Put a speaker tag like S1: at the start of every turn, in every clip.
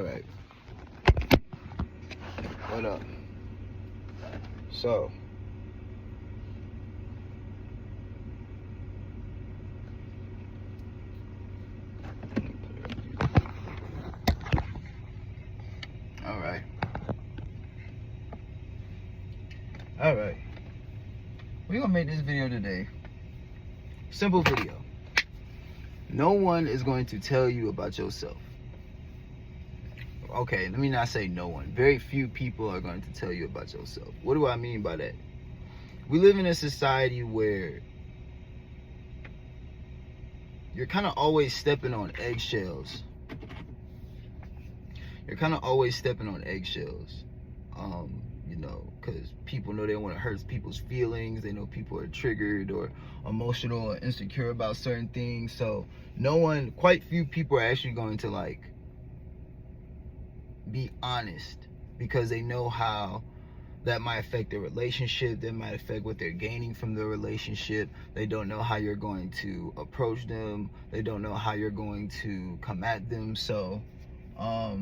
S1: Alright, what up? So, alright. We're gonna make this video today. Simple video. No one is going to tell you about yourself. Okay, let me not say no one. Very few people are going to tell you about yourself. What do I mean by that? We live in a society where you're kind of always stepping on eggshells. Because people know they don't want to hurt people's feelings. They know people are triggered or emotional or insecure about certain things. So quite few people are actually going to like be honest, because they know how that might affect their relationship. That might affect what they're gaining from the relationship. They don't know how you're going to approach them. They don't know how you're going to come at them. So a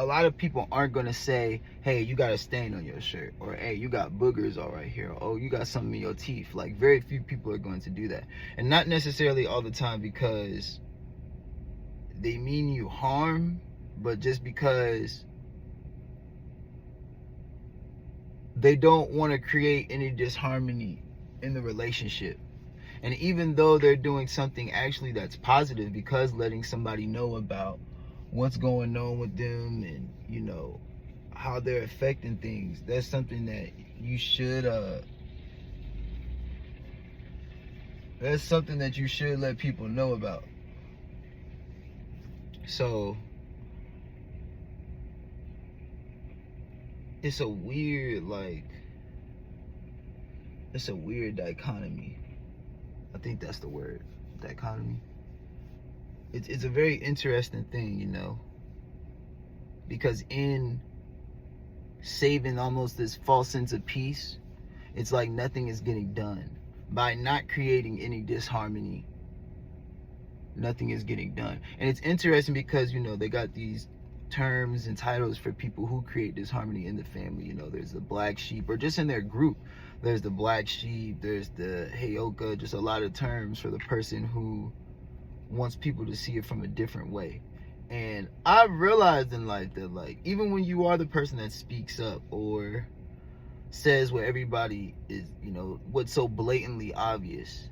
S1: lot of people aren't going to say, hey, you got a stain on your shirt, or hey, you got boogers all right here, or oh, you got something in your teeth. Like, very few people are going to do that. And not necessarily all the time because they mean you harm, but just because they don't want to create any disharmony in the relationship. And even though they're doing something actually that's positive, because letting somebody know about what's going on with them and, you know, how they're affecting things, that's something that you should let people know about. So it's a weird dichotomy. I think that's the word, dichotomy. It's a very interesting thing, you know, because in saving almost this false sense of peace, it's like nothing is getting done. By not creating any disharmony, nothing is getting done. And it's interesting because, you know, they got these terms and titles for people who create disharmony in the family. You know, there's the black sheep, or just in their group, there's the black sheep, there's the Heyoka, just a lot of terms for the person who wants people to see it from a different way. And I've realized in life that, like, even when you are the person that speaks up or says what everybody is, you know, what's so blatantly obvious,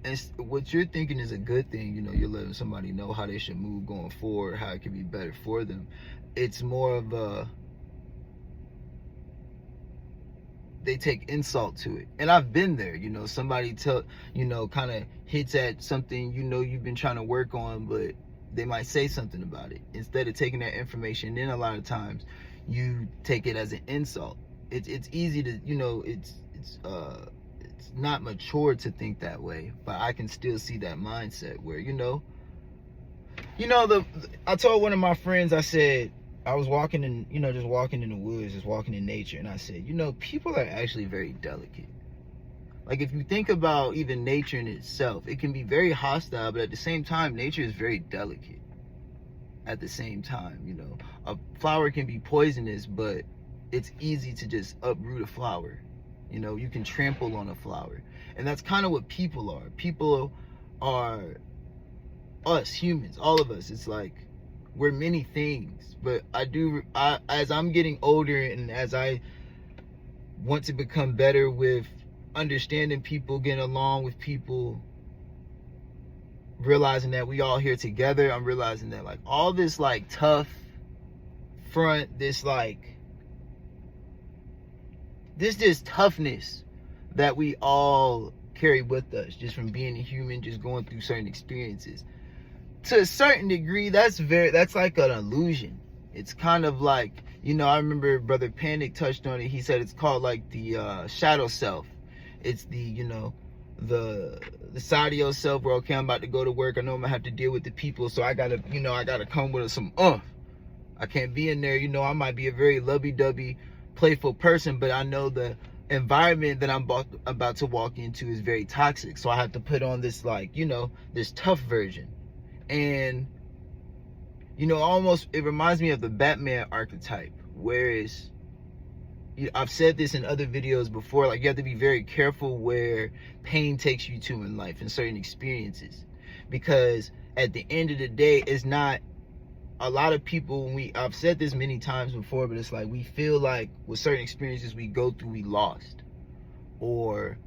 S1: and what you're thinking is a good thing, you know, you're letting somebody know how they should move going forward, how it can be better for them. It's more of they take insult to it. And I've been there, you know, somebody kind of hits at something, you know, you've been trying to work on, but they might say something about it. Instead of taking that information, then a lot of times you take it as an insult. It's easy to, you know, it's not mature to think that way, but I can still see that mindset where, I told one of my friends, I said, I was walking in, just walking in the woods, just walking in nature, and I said, people are actually very delicate. Like, if you think about even nature in itself, it can be very hostile, but at the same time, nature is very delicate. At the same time, a flower can be poisonous, but it's easy to just uproot a flower. You can trample on a flower. And that's kind of what people are. People are us, humans, all of us. It's like, we're many things, but as I'm getting older and as I want to become better with understanding people, getting along with people, realizing that we all here together, I'm realizing that, like, all this, like, tough front, this toughness that we all carry with us just from being a human, just going through certain experiences, to a certain degree, that's like an illusion. It's kind of like, I remember Brother Panic touched on it. He said it's called like the shadow self. It's the side of yourself where, okay, I'm about to go to work, I know I'm gonna have to deal with the people, so I gotta come with some I can't be in there, I might be a very lovey-dovey, playful person, but I know the environment that I'm about to walk into is very toxic, so I have to put on this, like, this tough version. And, you know, almost, it reminds me of the Batman archetype, whereas, I've said this in other videos before, like, you have to be very careful where pain takes you to in life and certain experiences, because at the end of the day, it's not, a lot of people, I've said this many times before, but it's like, we feel like with certain experiences we go through, we lost, or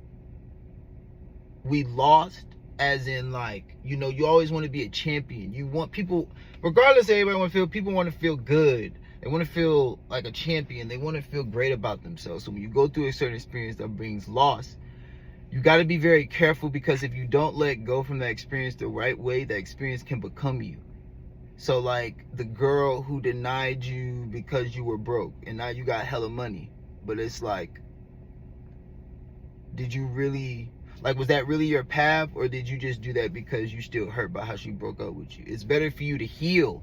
S1: we lost as in, like, you know, you always want to be a champion. You want people, regardless of everybody want to feel, people want to feel good. They want to feel like a champion. They want to feel great about themselves. So when you go through a certain experience that brings loss, you got to be very careful, because if you don't let go from that experience the right way, that experience can become you. So like the girl who denied you because you were broke and now you got hella money, but it's like, did you really, like, was that really your path, or did you just do that because you still hurt by how she broke up with you? It's better for you to heal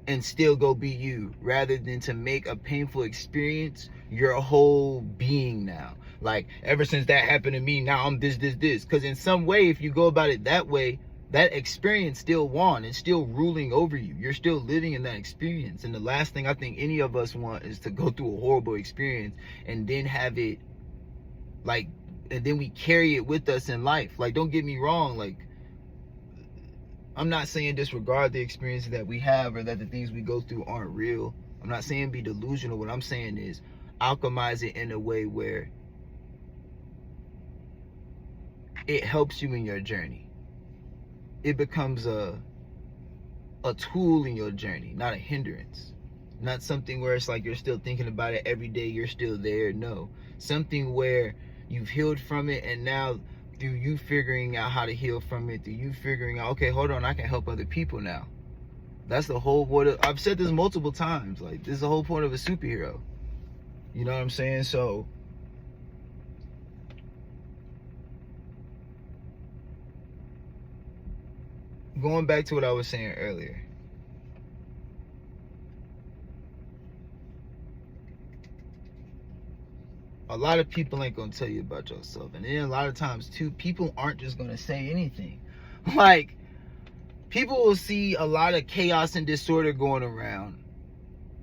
S1: and still go be you, rather than to make a painful experience your whole being now. Like, ever since that happened to me, now I'm this. Because in some way, if you go about it that way, that experience still won. It's still ruling over you. You're still living in that experience. And the last thing I think any of us want is to go through a horrible experience and then have it, like, and then we carry it with us in life. Like, don't get me wrong, like, I'm not saying disregard the experiences that we have, or that the things we go through aren't real. I'm not saying be delusional. What I'm saying is alchemize it in a way where it helps you in your journey. It becomes a tool in your journey, not a hindrance. Not something where it's like you're still thinking about it every day, you're still there. No, something where you've healed from it, and now through you figuring out how to heal from it, through you figuring out, okay, hold on, I can help other people now. That's the whole point of, I've said this multiple times, like, this is the whole point of a superhero. You know what I'm saying? So going back to what I was saying earlier, a lot of people ain't gonna tell you about yourself. And then a lot of times too, people aren't just gonna say anything. Like, people will see a lot of chaos and disorder going around,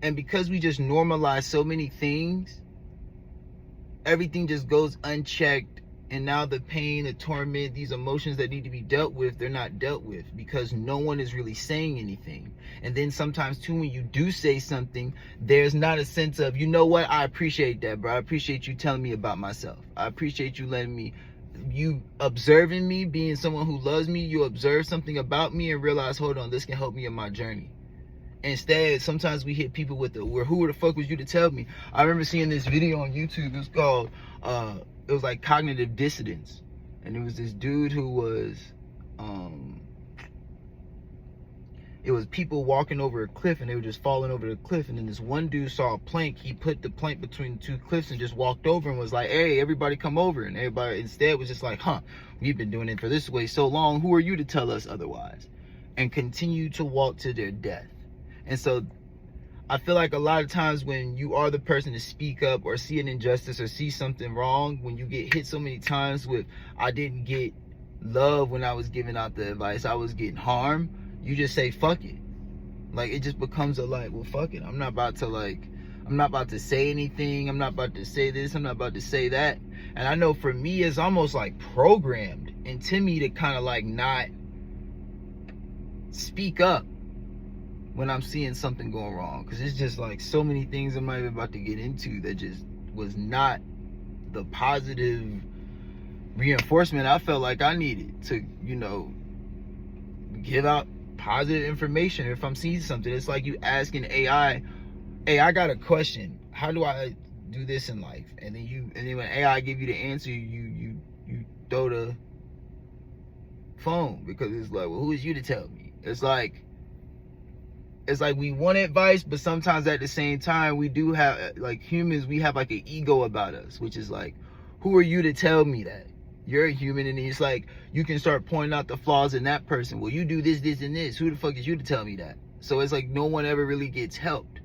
S1: and because we just normalize so many things, everything just goes unchecked. And now the pain, the torment, these emotions that need to be dealt with, they're not dealt with, because no one is really saying anything. And then sometimes too, when you do say something, there's not a sense of, you know what, I appreciate that, bro. I appreciate you telling me about myself. I appreciate you letting me, you observing me, being someone who loves me. You observe something about me and realize, hold on, this can help me in my journey. Instead, sometimes we hit people with the, where, who the fuck was you to tell me? I remember seeing this video on YouTube. It was called, it was like cognitive dissonance. And it was this dude who was, it was people walking over a cliff, and they were just falling over the cliff. And then this one dude saw a plank. He put the plank between the two cliffs and just walked over and was like, hey, everybody come over. And everybody instead was just like, huh, we've been doing it for this way so long. Who are you to tell us otherwise? And continue to walk to their death. And so I feel like a lot of times when you are the person to speak up, or see an injustice, or see something wrong, when you get hit so many times with, I didn't get love when I was giving out the advice, I was getting harmed, you just say, fuck it. Like, it just becomes a, like, well, fuck it. I'm not about to say anything. I'm not about to say this. I'm not about to say that. And I know for me, it's almost like programmed into me to kind of like not speak up when I'm seeing something going wrong, because it's just like so many things I'm not even about to get into that just was not the positive reinforcement I felt like I needed to, you know, give out positive information. If I'm seeing something, it's like you asking AI, hey, I got a question, how do I do this in life? And then when AI give you the answer, you throw the phone, because it's like, well, who is you to tell me? It's like we want advice, but sometimes at the same time, we do have, like humans, we have like an ego about us, which is like, who are you to tell me that? You're a human, and it's like, you can start pointing out the flaws in that person. Well, you do this, this, and this. Who the fuck is you to tell me that? So it's like no one ever really gets helped.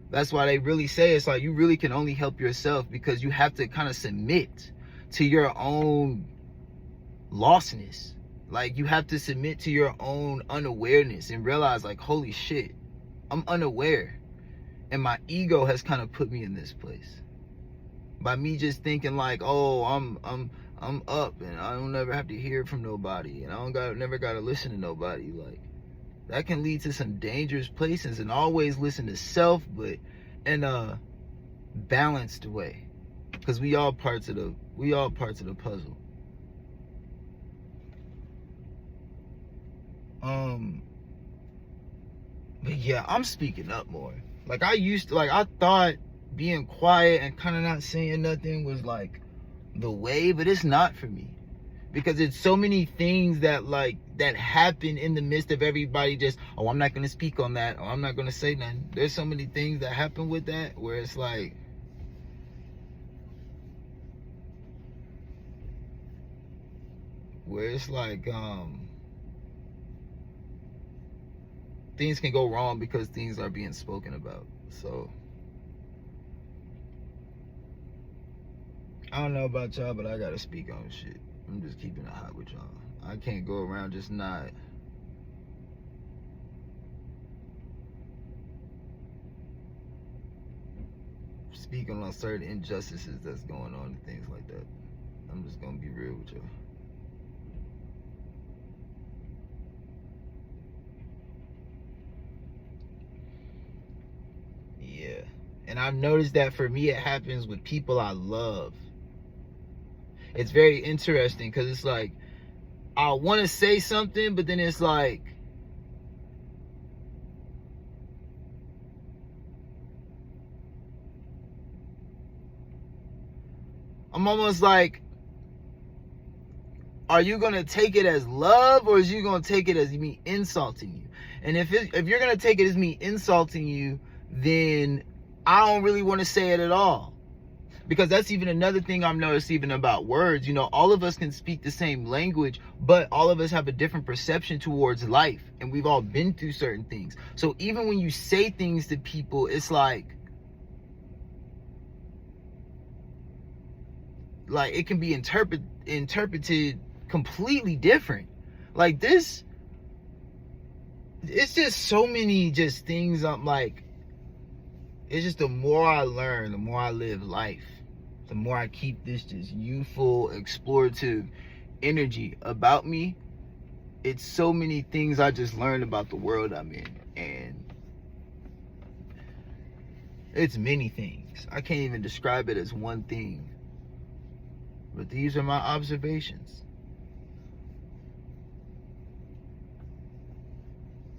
S1: That's why they really say it's like you really can only help yourself, because you have to kind of submit to your own lostness. Like, you have to submit to your own unawareness and realize, like, holy shit, I'm unaware. And my ego has kind of put me in this place. By me just thinking like, oh, I'm up and I don't never have to hear from nobody and I never gotta listen to nobody. Like, that can lead to some dangerous places. And always listen to self, but in a balanced way. Because we all parts of the puzzle. But yeah, I'm speaking up more. Like, I thought being quiet and kind of not saying nothing was like the way, but it's not for me. Because it's so many things that happen in the midst of everybody just, oh, I'm not going to speak on that, or I'm not going to say nothing. There's so many things that happen with that where it's like, things can go wrong because things are being spoken about. So I don't know about y'all, but I gotta speak on shit. I'm just keeping it hot with y'all. I can't go around just not speaking on certain injustices that's going on and things like that. I'm just gonna be real with y'all. Yeah. And I've noticed that for me, it happens with people I love. It's very interesting because it's like, I want to say something, but then it's like, I'm almost like, are you going to take it as love, or is you going to take it as me insulting you? And if you're going to take it as me insulting you, then I don't really want to say it at all. Because that's even another thing I've noticed even about words. You know, all of us can speak the same language, but all of us have a different perception towards life. And we've all been through certain things. So even when you say things to people, it's like it can be interpreted completely different. Like this, it's just so many just things. I'm like, it's just the more I learn, the more I live life, the more I keep this just youthful, explorative energy about me. It's so many things I just learned about the world I'm in. And it's many things. I can't even describe it as one thing. But these are my observations.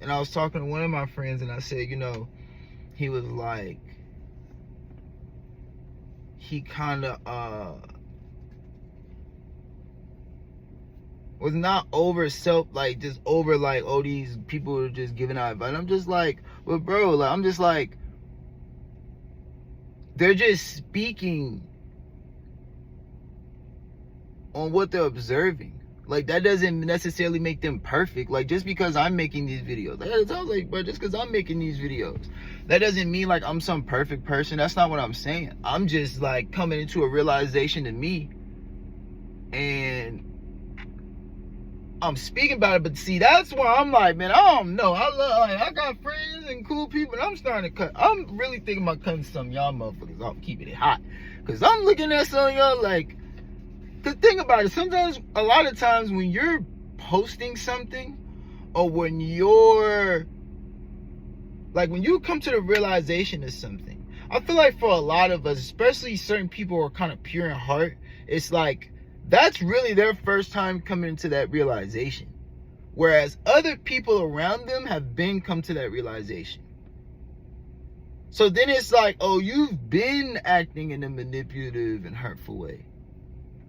S1: And I was talking to one of my friends and I said, you know, he was like, he kind of was not over self, like just over like, oh, these people are just giving out advice. I'm just like, well, bro, like, I'm just like, they're just speaking on what they're observing. Like, that doesn't necessarily make them perfect. Like, just because I'm making these videos, like, it sounds like, bro, just because I'm making these videos, that doesn't mean like I'm some perfect person. That's not what I'm saying. I'm just like coming into a realization in me, and I'm speaking about it. But see, that's why I'm like, man, I don't know. I got friends and cool people, and I'm starting to cut. I'm really thinking about cutting some of y'all motherfuckers off, keeping it hot, because I'm looking at some of y'all like. Cause think about it, sometimes, a lot of times when you're posting something, or when you're, like when you come to the realization of something, I feel like for a lot of us, especially certain people who are kind of pure in heart, it's like, that's really their first time coming into that realization. Whereas other people around them have come to that realization. So then it's like, oh, you've been acting in a manipulative and hurtful way.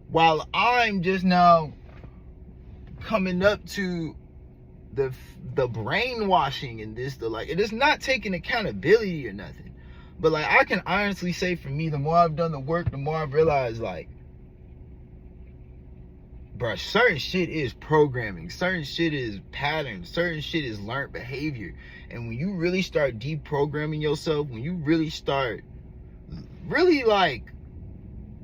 S1: While I'm just now coming up to the brainwashing and this, it is not taking accountability or nothing. But like, I can honestly say for me, the more I've done the work, the more I've realized like, bruh, certain shit is programming, certain shit is patterns, certain shit is learned behavior. And when you really start deprogramming yourself, when you really start really like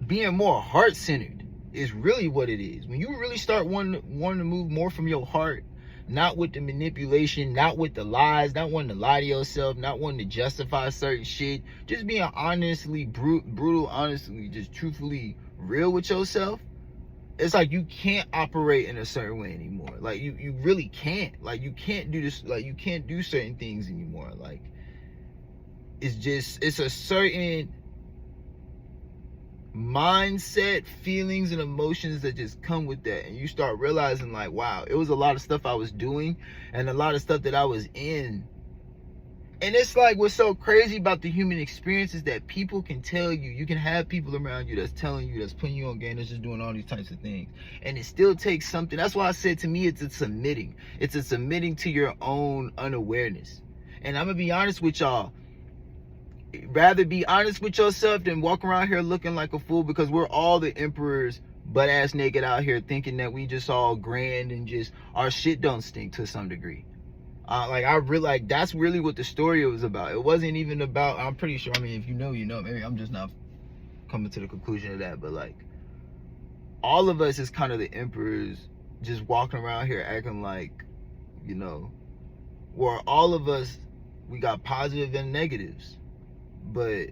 S1: being more heart-centered, is really what it is. When you really start wanting to move more from your heart, not with the manipulation, not with the lies, not wanting to lie to yourself, not wanting to justify certain shit, just being honestly brutal, honestly, just truthfully real with yourself. It's like you can't operate in a certain way anymore. Like you really can't. Like you can't do this. Like you can't do certain things anymore. Like it's a certain mindset, feelings, and emotions that just come with that. And you start realizing like, wow, it was a lot of stuff I was doing and a lot of stuff that I was in. And it's like what's so crazy about the human experience is that people can tell you, you can have people around you that's telling you, that's putting you on game, that's just doing all these types of things. And it still takes something. That's why I said, to me, it's a submitting. It's a submitting to your own unawareness. And I'm going to be honest with y'all. Rather be honest with yourself than walk around here looking like a fool, because we're all the emperors butt ass naked out here thinking that we just all grand and just our shit don't stink to some degree. That's really what the story was about. It wasn't even about, I'm pretty sure, I mean, if you know, you know, maybe I'm just not coming to the conclusion of that, but like, all of us is kind of the emperors just walking around here acting like, you know, where all of us, we got positive and negatives, but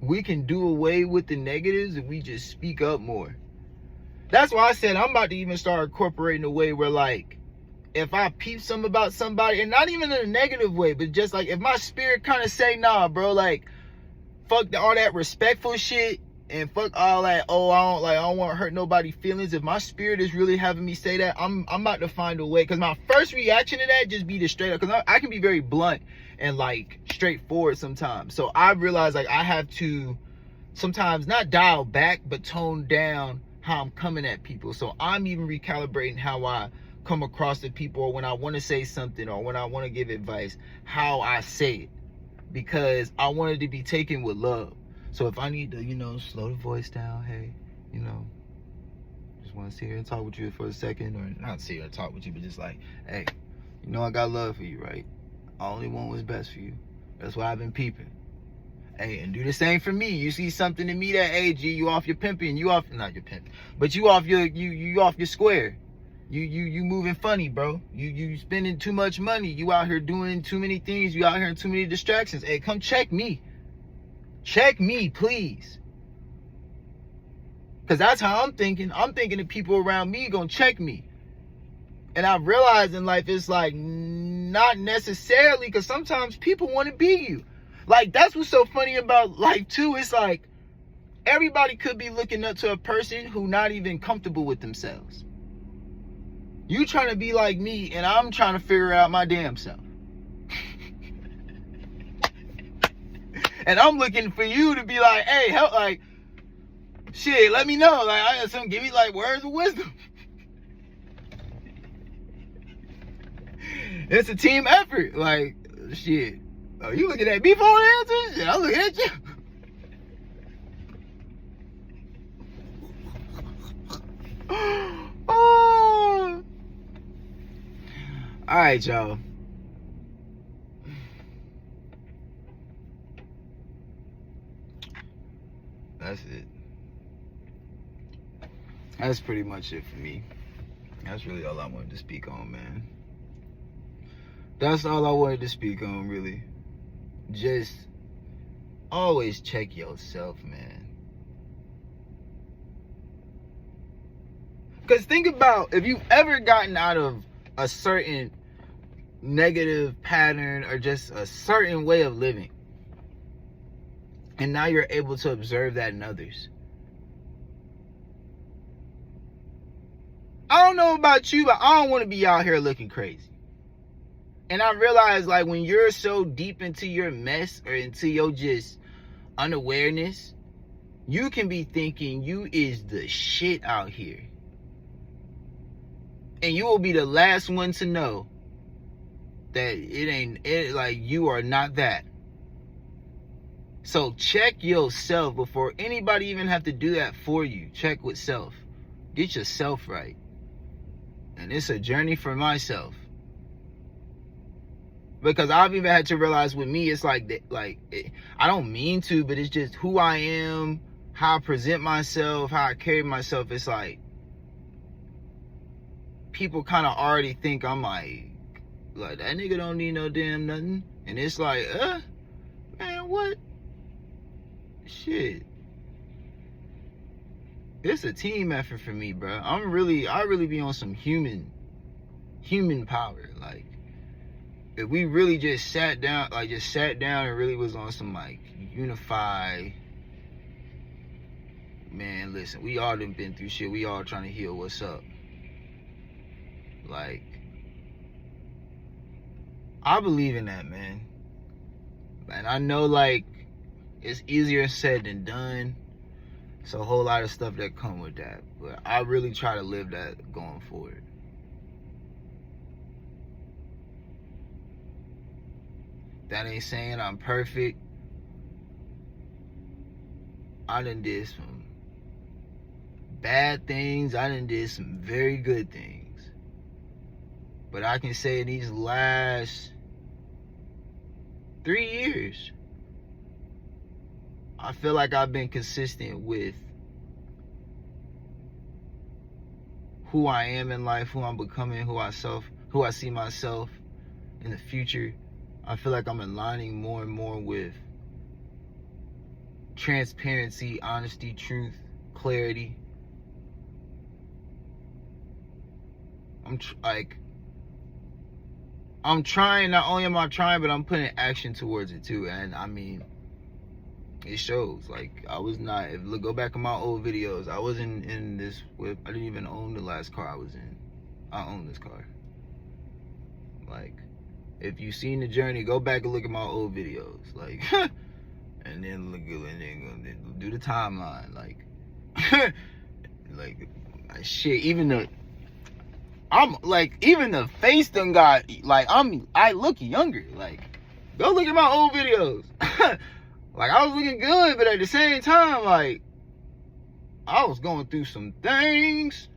S1: we can do away with the negatives if we just speak up more. That's why I said I'm about to even start incorporating a way where, like, if I peep something about somebody, and not even in a negative way, but just like if my spirit kind of say, nah, bro, like, fuck all that respectful shit and fuck all that, oh, I don't want to hurt nobody's feelings. If my spirit is really having me say that, I'm about to find a way. Because my first reaction to that just be to straight up, because I can be very blunt and like straightforward sometimes. So I realize like I have to sometimes not dial back, but tone down how I'm coming at people. So I'm even recalibrating how I come across to people, or when I want to say something, or when I want to give advice, how I say it, because I want it to be taken with love. So if I need to, you know, slow the voice down, hey, you know, just want to sit here and talk with you for a second, or not sit here and talk with you, but just like, hey, you know, I got love for you, right? I only want what's best for you. That's why I've been peeping. Hey, and do the same for me. You see something in me that, hey, G, you off your pimping, you off, not your pimping, but you off your, you off your square. You moving funny, bro. You spending too much money. You out here doing too many things. You out here in too many distractions. Hey, come check me. Check me, please. Because that's how I'm thinking. I'm thinking the people around me gonna check me. And I've realized in life, it's like, not necessarily, because sometimes people want to be you. Like, that's what's so funny about life too. It's like everybody could be looking up to a person who not even comfortable with themselves. You trying to be like me, and I'm trying to figure out my damn self. And I'm looking for you to be like, hey, help, like, shit, let me know. Like, I got some, give me like words of wisdom. It's a team effort. Like, shit. Oh, you looking at me for an answer? Shit, I'm looking at you. Oh. All right, y'all. That's it. That's pretty much it for me. That's really all I wanted to speak on, man. That's all I wanted to speak on, really. Just always check yourself, man. Because think about, if you've ever gotten out of a certain negative pattern or just a certain way of living, and now you're able to observe that in others. I don't know about you, but I don't want to be out here looking crazy. And I realize, like, when you're so deep into your mess or into your just unawareness, you can be thinking you is the shit out here. And you will be the last one to know that it ain't it, like, you are not that. So check yourself before anybody even have to do that for you. Check with self. Get yourself right. And it's a journey for myself. Because I've even had to realize with me, it's like that, I don't mean to, but it's just who I am, how I present myself, how I carry myself. It's like people kind of already think I'm like that nigga don't need no damn nothing. And it's like, man, what? Shit. It's a team effort for me, bro. I really be on some human power. Like, if we really just sat down and really was on some like unify, man, listen, we all done been through shit. We all trying to heal what's up. Like, I believe in that, man. And I know, like, it's easier said than done. It's a whole lot of stuff that come with that. But I really try to live that going forward. That ain't saying I'm perfect. I done did some bad things. I done did some very good things. But I can say in these last 3 years, I feel like I've been consistent with who I am in life, who I'm becoming, who I see myself in the future. I feel like I'm aligning more and more with transparency, honesty, truth, clarity. I'm trying, not only am I trying, but I'm putting action towards it too. And I mean, it shows. Like, I was not, go back in my old videos, I wasn't in this whip. I didn't even own the last car I was in. I own this car. Like, if you've seen the journey, go back and look at my old videos. Like, and then do the timeline. Like, shit, even the face done got, like, I look younger. Like, go look at my old videos. Like, I was looking good, but at the same time, like, I was going through some things.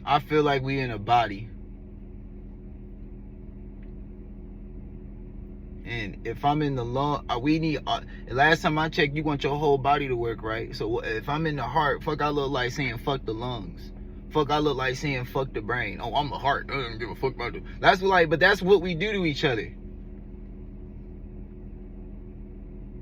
S1: I feel like we in a body. And if I'm in the lung, last time I checked, you want your whole body to work, right? So if I'm in the heart, fuck I look like saying fuck the lungs. Fuck I look like saying fuck the brain. Oh, I'm the heart. I don't give a fuck about it. But that's what we do to each other.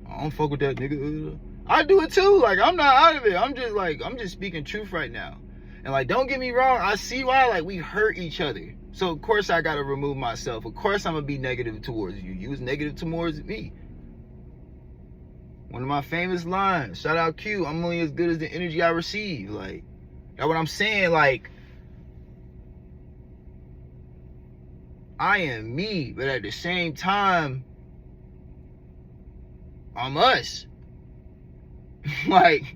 S1: I don't fuck with that nigga. I do it too. Like, I'm not out of it. I'm just speaking truth right now. And like, don't get me wrong, I see why, like, we hurt each other. So of course I gotta remove myself. Of course I'm gonna be negative towards you. You was negative towards me. One of my famous lines, shout out Q, I'm only as good as the energy I receive. Like, that's what I'm saying. Like, I am me, but at the same time, I'm us. like,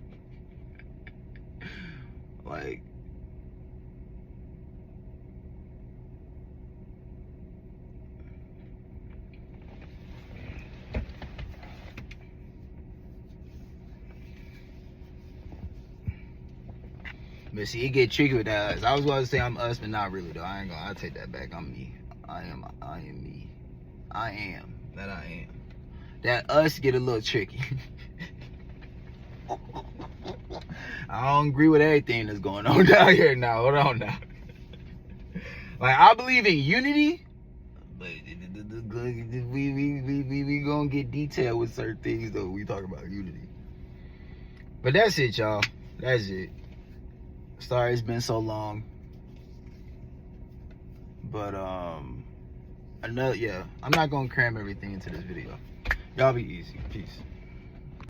S1: but see, it get tricky with that us. I was going to say I'm us, but not really though. I'll take that back. I'm me. I am me. I am. That us get a little tricky. I don't agree with everything that's going on down here now. Hold on now. Like, I believe in unity, but we gonna get detailed with certain things though. We talk about unity. But that's it, y'all. That's it. Sorry it's been so long. But I'm not gonna cram everything into this video. Y'all be easy. Peace.